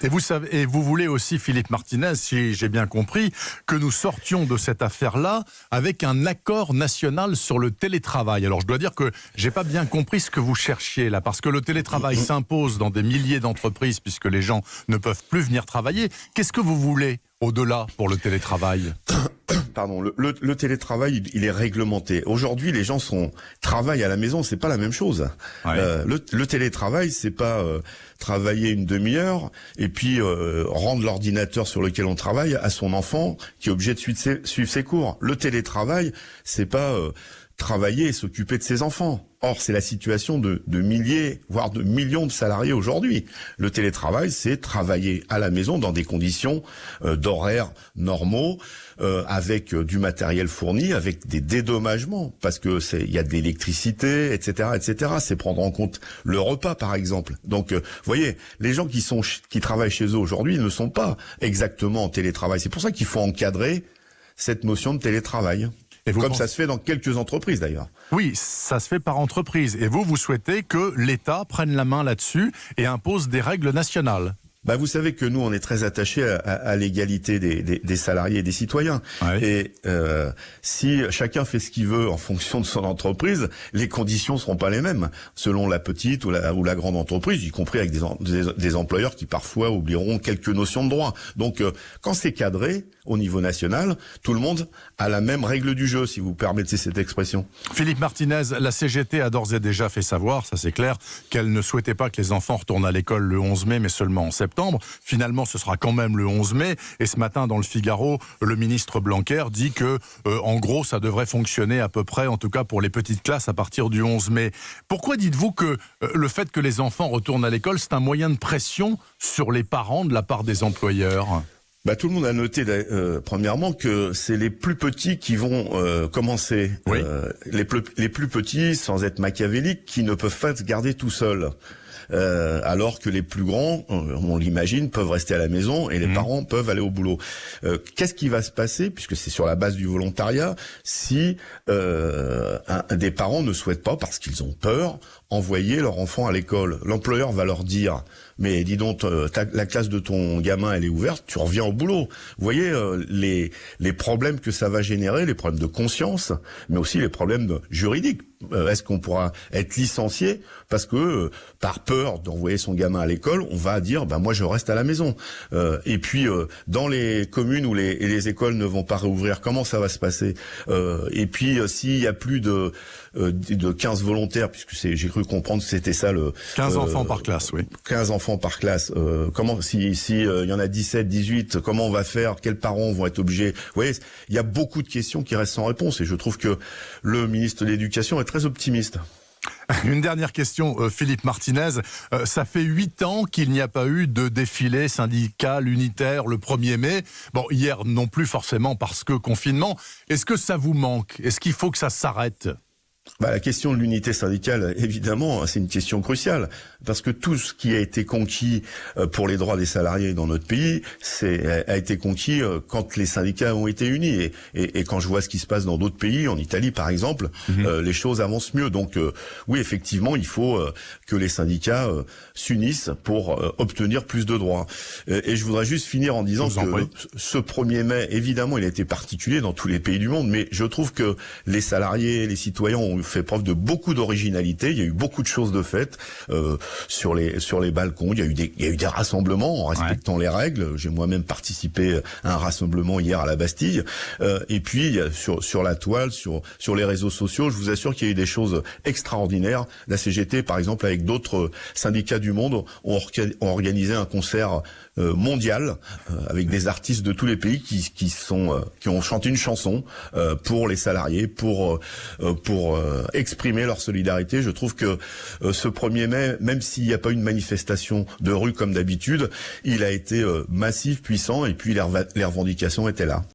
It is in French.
Et vous savez, et vous voulez aussi, Philippe Martinez, si j'ai bien compris, que nous sortions de cette affaire-là avec un accord national sur le télétravail. Alors je dois dire que j'ai pas bien compris ce que vous cherchiez là, parce que le télétravail s'impose dans des milliers d'entreprises puisque les gens ne peuvent plus venir travailler. Qu'est-ce que vous voulez au-delà pour le télétravail ? Pardon, le télétravail, il est réglementé. Aujourd'hui, les gens travaillent à la maison, c'est pas la même chose. Ouais. Le télétravail, c'est pas travailler une demi-heure et puis rendre l'ordinateur sur lequel on travaille à son enfant qui est obligé de suivre ses cours. Le télétravail, c'est pas travailler et s'occuper de ses enfants. Or, c'est la situation de milliers, voire de millions de salariés aujourd'hui. Le télétravail, c'est travailler à la maison dans des conditions d'horaires normaux, avec du matériel fourni, avec des dédommagements, parce que il y a de l'électricité, etc., etc. C'est prendre en compte le repas, par exemple. Donc, vous voyez, les gens qui travaillent chez eux aujourd'hui ne sont pas exactement en télétravail. C'est pour ça qu'il faut encadrer cette notion de télétravail. Comme ça se fait dans quelques entreprises d'ailleurs. Oui, ça se fait par entreprise. Et vous souhaitez que l'État prenne la main là-dessus et impose des règles nationales. Bah, vous savez que nous, on est très attachés à l'égalité des salariés et des citoyens. Ouais. Et si chacun fait ce qu'il veut en fonction de son entreprise, les conditions seront pas les mêmes selon la petite ou la grande entreprise, y compris avec des employeurs qui parfois oublieront quelques notions de droit. Donc, quand c'est cadré au niveau national, tout le monde a la même règle du jeu, si vous permettez cette expression. Philippe Martinez, la CGT a d'ores et déjà fait savoir, ça c'est clair, qu'elle ne souhaitait pas que les enfants retournent à l'école le 11 mai, mais seulement en septembre. Finalement, ce sera quand même le 11 mai. Et ce matin, dans le Figaro, le ministre Blanquer dit que, en gros, ça devrait fonctionner à peu près, en tout cas pour les petites classes, à partir du 11 mai. Pourquoi dites-vous que le fait que les enfants retournent à l'école, c'est un moyen de pression sur les parents de la part des employeurs ? Bah, tout le monde a noté, premièrement, que c'est les plus petits qui vont commencer. Oui. Les plus petits, sans être machiavéliques, qui ne peuvent pas se garder tout seuls. Alors que les plus grands, on l'imagine, peuvent rester à la maison et les parents peuvent aller au boulot. Qu'est-ce qui va se passer, puisque c'est sur la base du volontariat, si des parents ne souhaitent pas, parce qu'ils ont peur, envoyer leur enfant à l'école? L'employeur va leur dire: mais dis donc, la classe de ton gamin, elle est ouverte, tu reviens au boulot. Vous voyez les problèmes que ça va générer, les problèmes de conscience, mais aussi les problèmes juridiques. Est-ce qu'on pourra être licencié parce que, par peur d'envoyer son gamin à l'école, on va dire, moi je reste à la maison. Et puis, dans les communes où les écoles ne vont pas réouvrir, comment ça va se passer? Et puis, s'il y a plus de 15 volontaires, puisque j'ai cru comprendre que c'était ça 15 enfants par classe, oui. 15 enfants par classe. Comment, si il y en a 17, 18, comment on va faire? Quels parents vont être obligés? Vous voyez, il y a beaucoup de questions qui restent sans réponse, et je trouve que le ministre de l'Éducation est très optimiste. Une dernière question, Philippe Martinez. Ça fait 8 ans qu'il n'y a pas eu de défilé syndical unitaire le 1er mai. Bon, hier non plus forcément parce que confinement. Est-ce que ça vous manque? Est-ce qu'il faut que ça s'arrête? La question de l'unité syndicale, évidemment, c'est une question cruciale, parce que tout ce qui a été conquis pour les droits des salariés dans notre pays, a été conquis quand les syndicats ont été unis. Et quand je vois ce qui se passe dans d'autres pays, en Italie par exemple, les choses avancent mieux. Donc oui, effectivement, il faut que les syndicats s'unissent pour obtenir plus de droits. Et je voudrais juste finir en disant que ce 1er mai, évidemment, il a été particulier dans tous les pays du monde, mais je trouve que les salariés, les citoyens ont fait preuve de beaucoup d'originalité. Il y a eu beaucoup de choses de faites sur les balcons. Il y a eu des rassemblements en respectant les règles. J'ai moi-même participé à un rassemblement hier à la Bastille. Et puis sur la toile, sur les réseaux sociaux, je vous assure qu'il y a eu des choses extraordinaires. La CGT, par exemple, avec d'autres syndicats du monde, ont organisé un concert mondial avec des artistes de tous les pays qui ont chanté une chanson pour les salariés, pour exprimer leur solidarité. Je trouve que ce 1er mai, même s'il n'y a pas une manifestation de rue comme d'habitude, il a été massif, puissant, et puis les revendications étaient là.